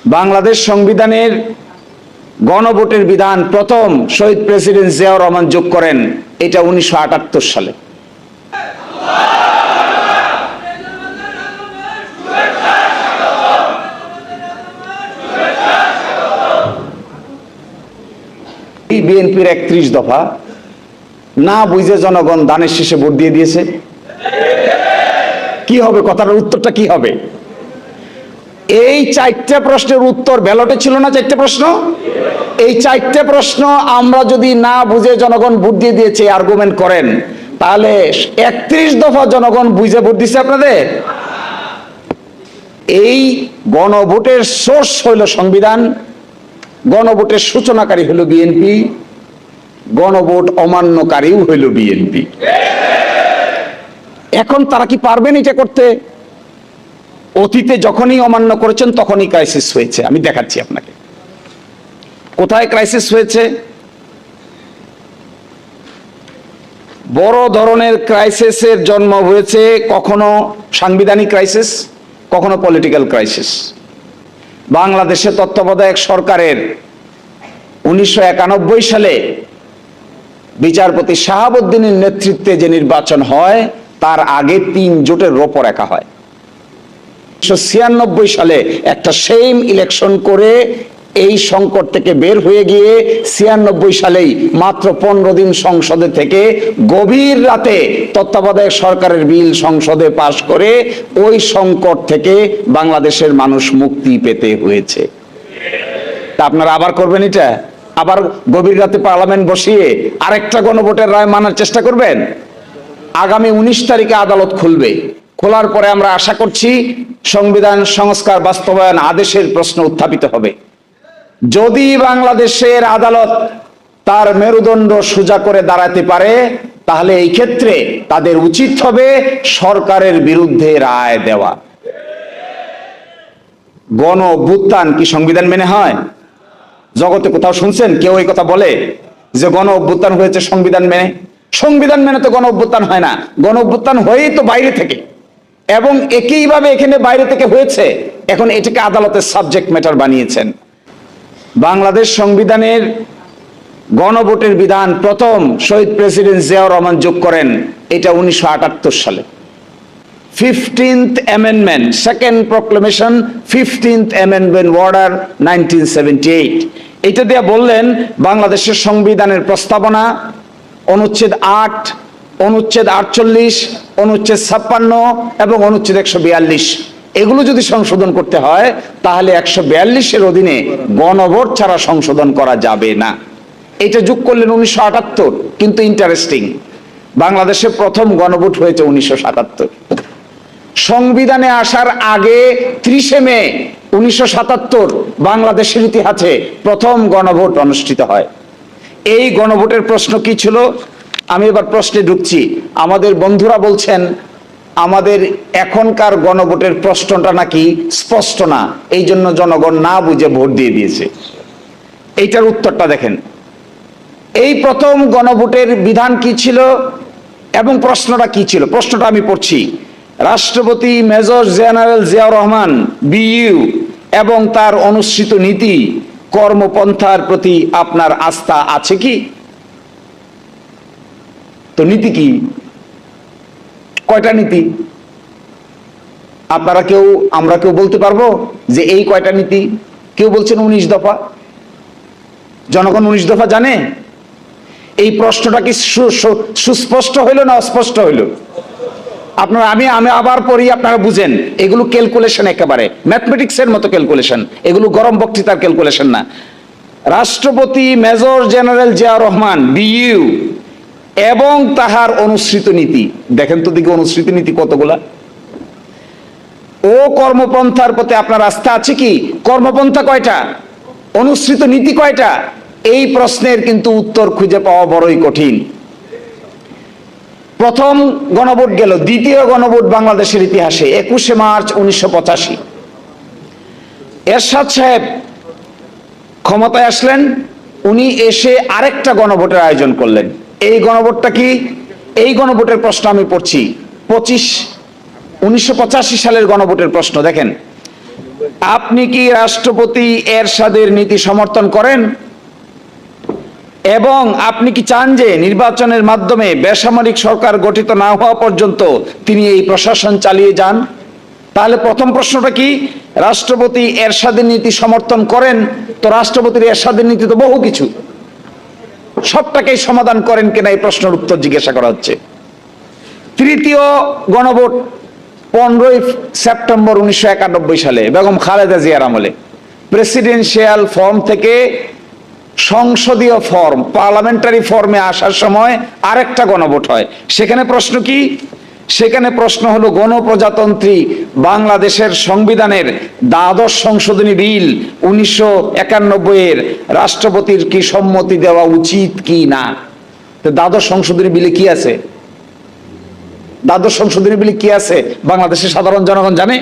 বাংলাদেশ সংবিধানের গণভোটের বিধান প্রথম শহীদ প্রেসিডেন্ট জিয়াউর রহমান যোগ করেন, এটা 1978 সালে। বিএনপির 31 দফা না বুঝে জনগণ দানের শেষে ভোট দিয়ে দিয়েছে। কি হবে, কথাটার উত্তরটা কি হবে? এই 4টে প্রশ্নের উত্তর ব্যালটে ছিল না। 4টে প্রশ্ন, এই 4টে প্রশ্ন আমরা যদি না বুঝে জনগণ ভোট দিয়ে দিয়েছে আর্গুমেন্ট করেন, তাহলে 31 দফা জনগণ বুঝে ভোট দিচ্ছে আপনাদের। এই গণভোটের সোর্স হইল সংবিধান, গণভোটের সূচনাকারী হইল বিএনপি, গণভোট অমান্যকারীও হইল বিএনপি। এখন তারা কি পারবেন এটা করতে? অতীতে যখনই অমান্য করেছেন তখনই ক্রাইসিস হয়েছে। আমি দেখাচ্ছি আপনাকে কোথায় ক্রাইসিস হয়েছে। বড় ধরনের ক্রাইসিসের জন্ম হয়েছে কখনো সাংবিধানিক ক্রাইসিস, কখনো পলিটিক্যাল ক্রাইসিস। বাংলাদেশে তত্ত্বাবধায়ক সরকারের 1991 সালে বিচারপতি শাহাবুদ্দিনের নেতৃত্বে যে নির্বাচন হয়, তার আগে 3 জোটের রূপরেখা হয়। 1996 সালে একটা সেম ইলেকশন করে এই সংকট থেকে বের হয়ে গিয়ে 96 সালেই মাত্র 15 দিন সংসদে থেকে গভীর রাতে তত্ত্বাবধায়ক সরকারের বিল সংসদে পাশ করে ওই সংকট থেকে বাংলাদেশের মানুষ মুক্তি পেতে হয়েছে। তা আপনারা আবার করবেন এটা? আবার গভীর রাতে পার্লামেন্ট বসিয়ে আরেকটা গণভোটের রায় মানার চেষ্টা করবেন? আগামী 19 তারিখে আদালত খুলবে। খোলার পরে আমরা আশা করছি সংবিধান সংস্কার বাস্তবায়ন আদেশের প্রশ্ন উত্থাপিত হবে। যদি বাংলাদেশের আদালত তার মেরুদণ্ড সোজা করে দাঁড়াতে পারে, তাহলে এই ক্ষেত্রে তাদের উচিত হবে সরকারের বিরুদ্ধে রায় দেওয়া। গণ অভ্যুত্থান কি সংবিধান মেনে হয়? জগতে কোথাও শুনছেন কেউ এই কথা বলে যে গণ অভ্যুত্থান হয়েছে সংবিধান মেনে? সংবিধান মেনে তো গণ অভ্যুত্থান হয় না। গণ অভ্যুত্থান হয়েই তো বাইরে থেকে, এবং একইভাবে এখানে বাইরে থেকে হয়েছে। এখন এটাকে আদালতের সাবজেক্ট ম্যাটার বানিয়েছেন। বাংলাদেশ সংবিধানের গণভোটের বিধান প্রথম শহীদ প্রেসিডেন্ট জিয়াউর রহমান যোগ করেন, এটা 1978 সালে। 15th Amendment, Second Proclamation, 15th Amendment Order 1978। এটা দিয়ে বললেন বাংলাদেশের সংবিধানের প্রস্তাবনা, অনুচ্ছেদ 8, অনুচ্ছেদ 48, অনুচ্ছেদ 56 এবং অনুচ্ছেদ 142, এগুলো যদি সংশোধন করতে হয় তাহলে 142-এর অধীনে গণভোট ছাড়া সংশোধন করা যাবে না। এটা যোগ করলেন 1978। কিন্তু ইন্টারেস্টিং, বাংলাদেশে প্রথম গণভোট হয়েছে 1977। সংবিধানে আসার আগে 30 মে 1977 বাংলাদেশের ইতিহাসে প্রথম গণভোট অনুষ্ঠিত হয়। এই গণভোটের প্রশ্ন কি ছিল? আমি এবার প্রশ্নে ঢুকছি। আমাদের বন্ধুরা বলছেন আমাদের এখনকার গণভোটের প্রশ্নটা নাকি স্পষ্ট না, এই জন্য জনগণ না বুঝে ভোট দিয়ে দিয়েছে। এইটার উত্তরটা দেখেন। এই প্রথম গণভোটের বিধান কি ছিল এবং প্রশ্নটা কি ছিল? প্রশ্নটা আমি পড়ছি। রাষ্ট্রপতি major general Ziaur Rahman BU এবং তার অনুসৃত নীতি কর্মপন্থার প্রতি আপনার আস্থা আছে কি? তো নীতি কি? কয়টা নীতি? আপনারা কেউ, আমরা কেউ বলতে পারবো যে এই কয়টা নীতি? কেউ বলছেন 19 দফা। জনগণ 19 দফা জানে? এই প্রশ্নটা কি সুস্পষ্ট হইল না অস্পষ্ট হইল? আপনারা, আমি আবার পড়ি, আপনারা বুঝেন। এগুলো ক্যালকুলেশন, একেবারে ম্যাথমেটিক্সের মতো ক্যালকুলেশন, এগুলো গরম বক্তৃতার ক্যালকুলেশন না। রাষ্ট্রপতি major general Ziaur Rahman BU এবং তাহার অনুসৃত নীতি, দেখেন তো দিকে অনুসৃত নীতি কতগুলা। ও কর্মপন্থার প্রতি আপনার আস্থা আছে কি? কর্মপন্থা কয়টা? অনুসৃত নীতি কয়টা? এই প্রশ্নের কিন্তু উত্তর খুঁজে পাওয়া বড়ই কঠিন। প্রথম গণভোট গেল, দ্বিতীয় গণভোট বাংলাদেশের ইতিহাসে 21 মার্চ 1985। এরশাদ সাহেব ক্ষমতায় আসলেন, উনি এসে আরেকটা গণভোটের আয়োজন করলেন। এই গণভোটটা কি? এই গণভোটের প্রশ্ন আমি পড়ছি। 1985 সালের গণভোটের প্রশ্ন দেখেন। আপনি কি রাষ্ট্রপতি এরশাদের নীতি সমর্থন করেন এবং আপনি কি চান যে নির্বাচনের মাধ্যমে বেসামরিক সরকার গঠিত না হওয়া পর্যন্ত তিনি এই প্রশাসন চালিয়ে যান? তাহলে প্রথম প্রশ্নটা কি, রাষ্ট্রপতি এরশাদের নীতি সমর্থন করেন? তো রাষ্ট্রপতির এরশাদের নীতি তো বহু কিছু, সবটাকেই সমাধান করেন কিনা এই প্রশ্নের উত্তর জিজ্ঞাসা করা হচ্ছে। তৃতীয় গণভোট 15 সেপ্টেম্বর 1991 সালে বেগম খালেদা জিয়ার আমলে প্রেসিডেন্সিয়াল ফর্ম থেকে সংসদীয় ফর্ম পার্লামেন্টারি ফর্মে আসার সময় আরেকটা গণভোট হয়। সেখানে প্রশ্ন কি? সেখানে প্রশ্ন হলো গণপ্রজাতন্ত্রী বাংলাদেশের সংবিধানের দ্বাদশ সংশোধনী বিল 1991 এর রাষ্ট্রপতির কি সম্মতি দেওয়া উচিত কি না। তো দ্বাদশ সংশোধনী বিলে কি আছে? দ্বাদশ সংশোধনী বিলে কি আছে বাংলাদেশের সাধারণ জনগণ জানে?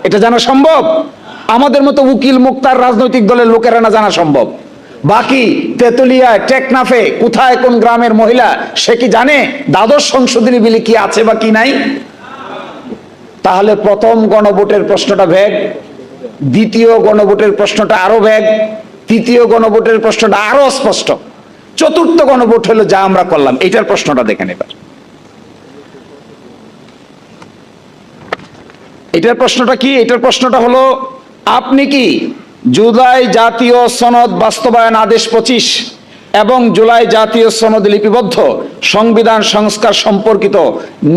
এটা জানা সম্ভব? আমাদের মতো উকিল মুক্তার রাজনৈতিক দলের লোকেরা না জানা সম্ভব? বাকি তেতুলিয়ায় টেকনাফে কোথায় কোন গ্রামের মহিলা সে কি জানে দ্বাদশ সংশোধনী বিলে কি আছে বা কি নাই? তাহলে প্রথম গণভোটের প্রশ্নটা ভ্যাগ, দ্বিতীয় গণভোটের প্রশ্নটা আরো ভ্যাগ, তৃতীয় গণভোটের প্রশ্নটা আরো স্পষ্ট, চতুর্থ গণভোট হলো যা আমরা করলাম। এইটার প্রশ্নটা দেখেন এবার। এটার প্রশ্নটা কি? এটার প্রশ্নটা হলো, আপনি কি জুলাই জাতীয় সনদ বাস্তবায়ন আদেশ 25 এবং জুলাই জাতীয় সনদ লিপিবদ্ধ সংবিধান সংস্কার সম্পর্কিত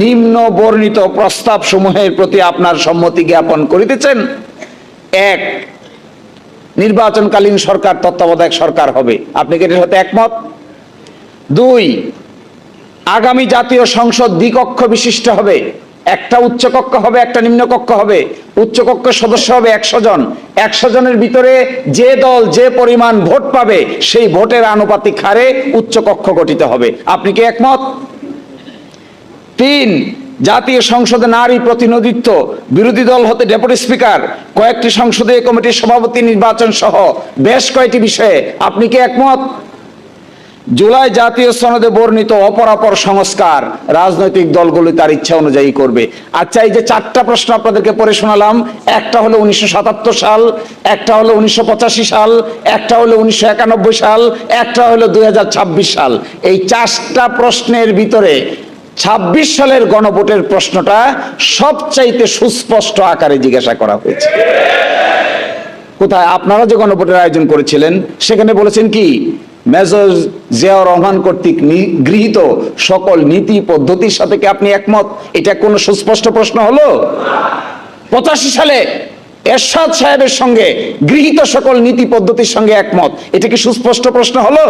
নিম্ন বর্ণিত প্রস্তাব সমূহের প্রতি আপনার সম্মতি জ্ঞাপন করিতেছেন? 1, নির্বাচনকালীন সরকার তত্ত্বাবধায়ক সরকার হবে, আপনি কি এটার সাথে একমত? 2, আগামী জাতীয় সংসদ দ্বিকক্ষ বিশিষ্ট হবে, একটা উচ্চকক্ষ হবে একটা নিম্নকক্ষ হবে, উচ্চকক্ষ সদস্য হবে 100 জন, 100 জনের ভিতরে যে দল যে পরিমাণ ভোট পাবে সেই ভোটের আনুপাতিক হারে উচ্চকক্ষ গঠিত হবে, আপনি কি একমত? 3, জাতীয় সংসদে নারী প্রতিনিধিত্ব, বিরোধী দল হতে ডেপুটি স্পিকার, কয়েকটি সংসদীয় কমিটির সভাপতি নির্বাচন সহ বেশ কয়েকটি বিষয়ে আপনি কি একমত? জুলাই জাতীয় সনদে বর্ণিত অপরাপর সংস্কার রাজনৈতিক দলগুলি তার ইচ্ছা অনুযায়ী করবে। আচ্ছা, এই যে 4টা প্রশ্ন আপনাদেরকে পড়ে শোনালাম, একটা হলো 1977 সাল, একটা হলো 1985 সাল, একটা হলো 1991 সাল, একটা হলো 2026 সাল। এই 4টা প্রশ্নের ভিতরে 26 সালের গণভোটের প্রশ্নটা সবচাইতে সুস্পষ্ট আকারে জিজ্ঞাসা করা হয়েছে। কোথায়? আপনারা যে গণভোটের আয়োজন করেছিলেন সেখানে বলেছেন কি, মেজর জিয়াউর রহমান কর্তৃক গৃহীত সকল নীতি পদ্ধতির সাথে কি আপনি একমত? এটা কোনো সুস্পষ্ট প্রশ্ন হলো? 85 সালে এরশাদ সাহেবের সঙ্গে গৃহীত সকল নীতি পদ্ধতির সঙ্গে একমত, এটা কি সুস্পষ্ট প্রশ্ন হলো?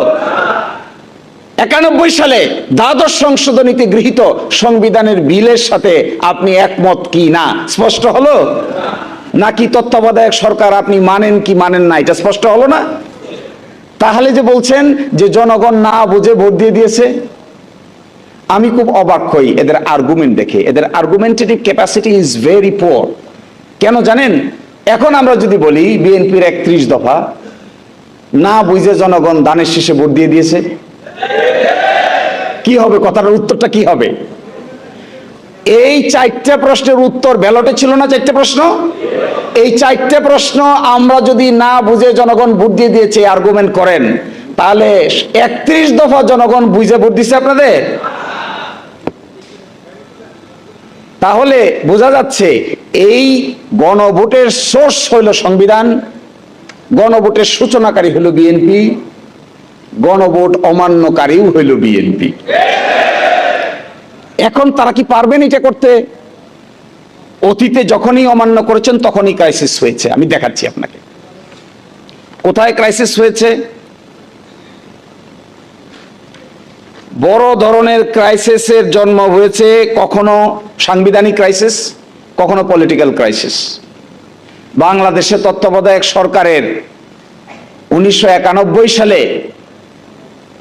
91 সালে দ্বাদশ সংশোধনীতে গৃহীত সংবিধানের বিলের সাথে আপনি একমত কি না স্পষ্ট হলো? নাকি তত্ত্বাবধায়ক সরকার আপনি মানেন কি মানেন না এটা স্পষ্ট হলো না? তাহলে যে বলছেন যে জনগণ না বুঝে ভোট দিয়ে দিয়েছে, আমি খুব অবাক হই এদের আর্গুমেন্ট দেখে। এদের argumentative capacity is very poor. কেন জানেন? এখন আমরা যদি বলি বিএনপির 31 দফা না বুঝে জনগণ দানের শীষে ভোট দিয়ে দিয়েছে, কি হবে? কথাটার উত্তরটা কি হবে? এই 4টে প্রশ্নের উত্তর ব্যালটে ছিল না? 4টে প্রশ্ন, এই 4টে প্রশ্ন আমরা যদি না বুঝে জনগণ ভোট দিয়ে দিয়েছে আর্গুমেন্ট করেন, তাহলে 31 দফা জনগণ বুঝে ভোট দিচ্ছে আপনাদের? তাহলে বোঝা যাচ্ছে এই গণভোটের সোর্স হইল সংবিধান, গণভোটের সূচনাকারী হইল বিএনপি, গণভোট অমান্যকারীও হইল বিএনপি। এখন তারা কি পারবেন এটা করতে? অতীতে যখনই অমান্য করেছেন তখনই ক্রাইসিস হয়েছে। আমি দেখাচ্ছি আপনাকে কোথায় ক্রাইসিস হয়েছে। বড় ধরনের ক্রাইসিসের জন্ম হয়েছে কখনো সাংবিধানিক ক্রাইসিস, কখনো পলিটিক্যাল ক্রাইসিস। বাংলাদেশে তত্ত্বাবধায়ক সরকারের 1991 সালে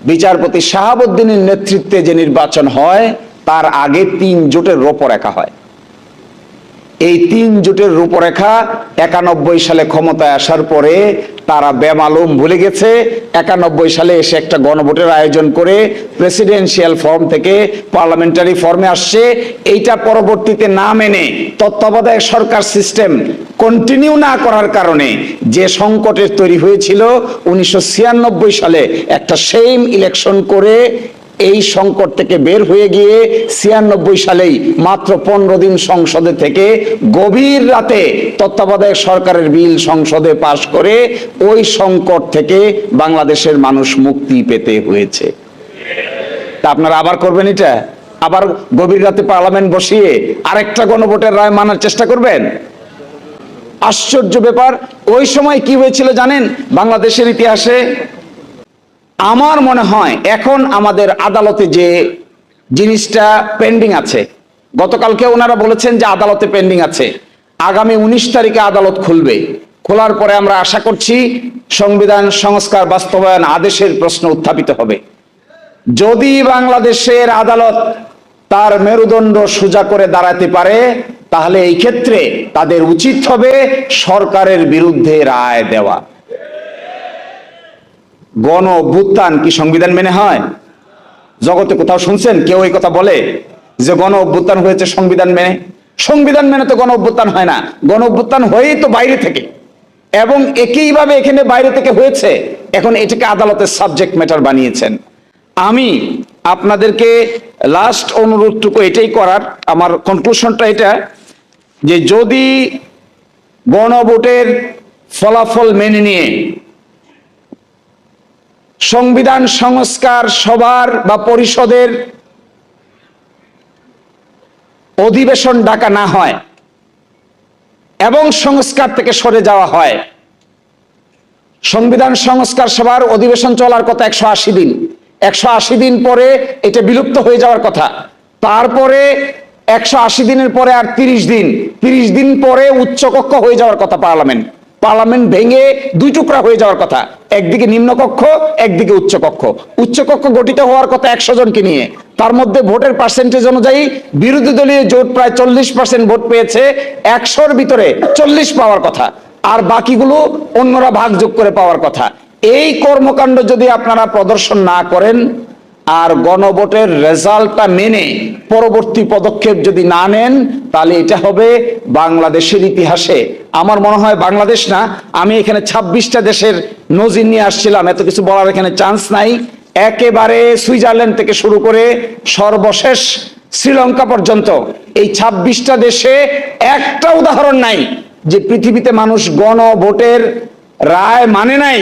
বিচারপতি শাহাবুদ্দিনের নেতৃত্বে যে নির্বাচন হয় তার আগে 3 জোটের রূপরেখা হয়। এই তিন জোটের রূপরেখা 91 সালে ক্ষমতায় আসার পরে তারা বেমালুম ভুলে গেছে। 91 সালে এসে একটা গণভোটের আয়োজন করে প্রেসিডেন্সিয়াল ফর্ম থেকে পার্লামেন্টারি ফর্মে আসছে। এইটা পরবর্তীতে না মেনে তত্ত্বাবধায়ক সরকার সিস্টেম কন্টিনিউ না করার কারণে যে সংকটের তৈরি হয়েছিল 1996 সালে একটা সেম ইলেকশন করে এই সংকট থেকে বের হয়ে গিয়ে 96 সালেই মাত্র 15 দিন সংসদে থেকে গভীর রাতে তত্ত্বাবধায়ক সরকারের বিল সংসদে পাশ করে ওই সংকট থেকে বাংলাদেশের মানুষ মুক্তি পেতে হয়েছে। তা আপনারা আবার করবেন এটা? আবার গভীর রাতে পার্লামেন্ট বসিয়ে আরেকটা গণভোটের রায় মানার চেষ্টা করবেন? আশ্চর্য ব্যাপার। ওই সময় কি হয়েছিল জানেন বাংলাদেশের ইতিহাসে? আমার মনে হয় এখন আমাদের আদালতে যে জিনিসটা পেন্ডিং আছে, গতকালকে ওনারা বলেছেন যে আদালতে পেন্ডিং আছে, আগামী 19 তারিখে আদালত খুলবে। খোলার পরে আমরা আশা করছি সংবিধান সংস্কার বাস্তবায়ন আদেশের প্রশ্ন উত্থাপিত হবে। যদি বাংলাদেশের আদালত তার মেরুদণ্ড সোজা করে দাঁড়াতে পারে তাহলে এই ক্ষেত্রে তাদের উচিত হবে সরকারের বিরুদ্ধে রায় দেওয়া। গণ অভ্যুত্থান কি সংবিধান মেনে হয়? জগতে কোথাও শুনছেন কেউ এই কথা বলে যে গণ অভ্যুত্থান হয়েছে সংবিধান মেনে? সংবিধান মেনে তো গণ অভ্যুত্থান হয় না, গণ অভ্যুত্থান হয়েই তো বাইরে থেকে, এবং একইভাবে এখানে বাইরে থেকে হয়েছে। এখন এটাকে আদালতের সাবজেক্ট ম্যাটার বানিয়েছেন। আমি আপনাদেরকে লাস্ট অনুরোধটুকু এটাই করার, আমার কনক্লুশনটা এটা যে যদি গণভোটের ফলাফল মেনে নিয়ে সংবিধান সংস্কার সভার বা পরিষদের অধিবেশন ডাকা না হয় এবং সংস্কার থেকে সরে যাওয়া হয়, সংবিধান সংস্কার সভার অধিবেশন চলার কথা 180 দিন, 180 দিন পরে এটা বিলুপ্ত হয়ে যাওয়ার কথা, তারপরে 180 দিনের পরে আর 30 দিন, 30 দিন পরে উচ্চকক্ষ হয়ে যাওয়ার কথা পার্লামেন্ট, পার্লামেন্ট ভেঙে দুই টুকরা হয়ে যাওয়ার কথা, একদিকে নিম্নকক্ষ একদিকে উচ্চকক্ষ। উচ্চকক্ষ গঠিত হওয়ার কথা 100 জনকে নিয়ে, তার মধ্যে ভোটের পার্সেন্টেজ অনুযায়ী বিরোধী দলীয় জোট প্রায় 40% ভোট পেয়েছে, 100-র ভিতরে 40 পাওয়ার কথা, আর বাকিগুলো অন্যরা ভাগযোগ করে পাওয়ার কথা। এই কর্মকাণ্ড যদি আপনারা প্রদর্শন না করেন আর গণভোটের রেজাল্টটা মেনে পরবর্তী পদক্ষেপ যদি না নেন তাহলে এটা হবে বাংলাদেশের ইতিহাসে, আমার মনে হয় বাংলাদেশ না, আমি এখানে 26টা দেশের নজির নিয়ে আসছিলাম, এত কিছু বলার এখানে চান্স নাই। একেবারে সুইজারল্যান্ড থেকে শুরু করে সর্বশেষ শ্রীলঙ্কা পর্যন্ত এই 26টা দেশে একটা উদাহরণ নাই যে পৃথিবীতে মানুষ গণভোটের রায় মানে নাই,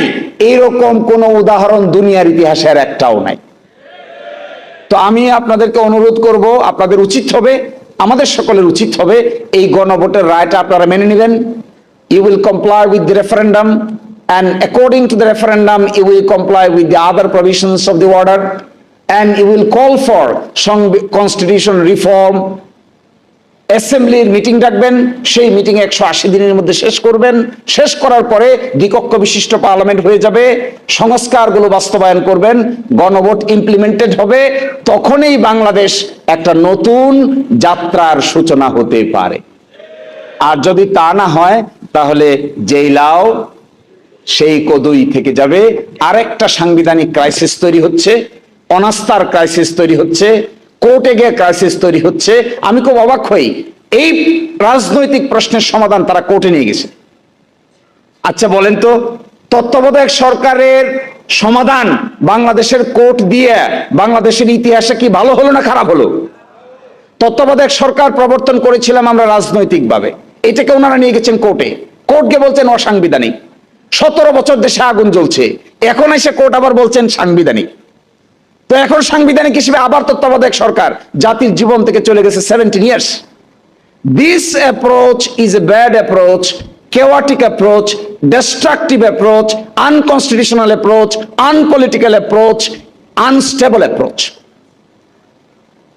এইরকম কোন উদাহরণ দুনিয়ার ইতিহাসে আর একটাও নাই। তো আমি আপনাদেরকে অনুরোধ করব, আপনাদের উচিত হবে, আমাদের সকলের উচিত হবে এই গণভোটের রায়টা আপনারা মেনে নেবেন। You will comply with the referendum, and according to the referendum you will comply with the other provisions of the order, and you will call for constitution reform. অ্যাসেম্বলির মিটিং ডাকবেন, সেই মিটিং 180 দিনের মধ্যে শেষ করবেন, শেষ করার পরে দ্বিকক্ষ বিশিষ্ট পার্লামেন্ট হয়ে যাবে, সংস্কারগুলো বাস্তবায়ন করবেন, গণভোট ইমপ্লিমেন্টেড হবে, তখনই বাংলাদেশ একটা নতুন যাত্রার সূচনা হতে পারে। আর যদি তা না হয় তাহলে যেই লাও সেই কদুই থেকে যাবে। আরেকটা সাংবিধানিক ক্রাইসিস তৈরি হচ্ছে, অনাস্থার ক্রাইসিস তৈরি হচ্ছে, কোর্টে গিয়ে ক্রাইসিস তৈরি হচ্ছে। আমি খুব অবাক হই, এই রাজনৈতিক প্রশ্নের সমাধান তারা কোর্টে নিয়ে গেছে। আচ্ছা বলেন তো, তত্ত্বাবধায়ক সরকারের সমাধান বাংলাদেশের কোর্ট দিয়ে বাংলাদেশের ইতিহাসে কি ভালো হলো না খারাপ হলো? তত্ত্বাবধায়ক সরকার প্রবর্তন করেছিলাম আমরা রাজনৈতিকভাবে, এটাকে ওনারা নিয়ে গেছেন কোর্টে, কোর্টকে বলছেন অসাংবিধানিক। 17 বছর দেশে আগুন জ্বলছে, এখন এসে কোর্ট আবার বলছেন সাংবিধানিক। তো এখন সাংবিধানিক হিসেবে আবার তত্ত্বাবধায়ক সরকার জাতির জীবন থেকে চলে গেছে 17 years. This approach is a bad approach, chaotic approach, destructive approach, unconstitutional approach, unpolitical approach, unstable approach.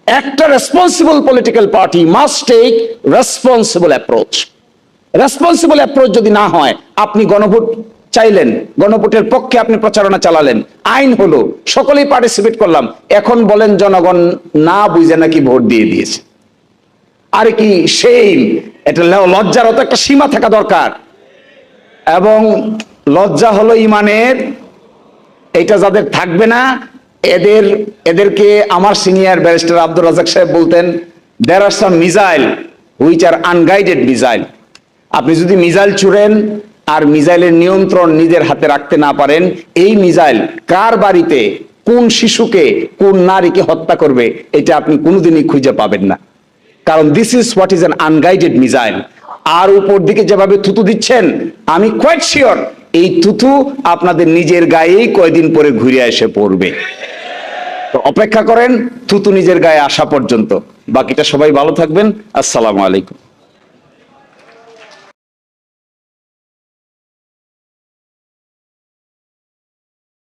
একটা responsible political party must take responsible approach. Responsible approach যদি না হয়, আপনি গণভোট চাইলেন, গণভোটের পক্ষে আপনি প্রচারণা চালালেন, আইন হলো, সকলেই পার্টিসিপেট করলাম, এখন বলেন জনগণ না বুঝে নাকি ভোট দিয়ে দিয়েছে। আর কি সেই এটা লজ্জারও তো একটা সীমা থাকা দরকার। এবং লজ্জা হলো ইমানের, এটা যাদের থাকবে না এদেরকে আমার সিনিয়র ব্যারিস্টার আব্দুর রাজাক সাহেব বলতেন, there are some missile which are unguided missile. আপনি যদি মিসাইল ছুড়েন আর মিসাইলের নিয়ন্ত্রণ নিজের হাতে রাখতে না পারেন, এই মিসাইল কার বাড়িতে কোন শিশুকে কোন নারীকে হত্যা করবে এটা আপনি কোনোদিনই খুঁজে পাবেন না। কারণ this is what is an unguided missile. আর উপর দিকে যেভাবে থুতু দিচ্ছেন, আমি কোয়াইট শিওর এই থুতু আপনাদের নিজের গায়েই কয়দিন পরে ঘুরে এসে পড়বে। তো অপেক্ষা করেন থুতু নিজের গায়ে আসা পর্যন্ত। বাকিটা সবাই ভালো থাকবেন। আসসালামু আলাইকুম।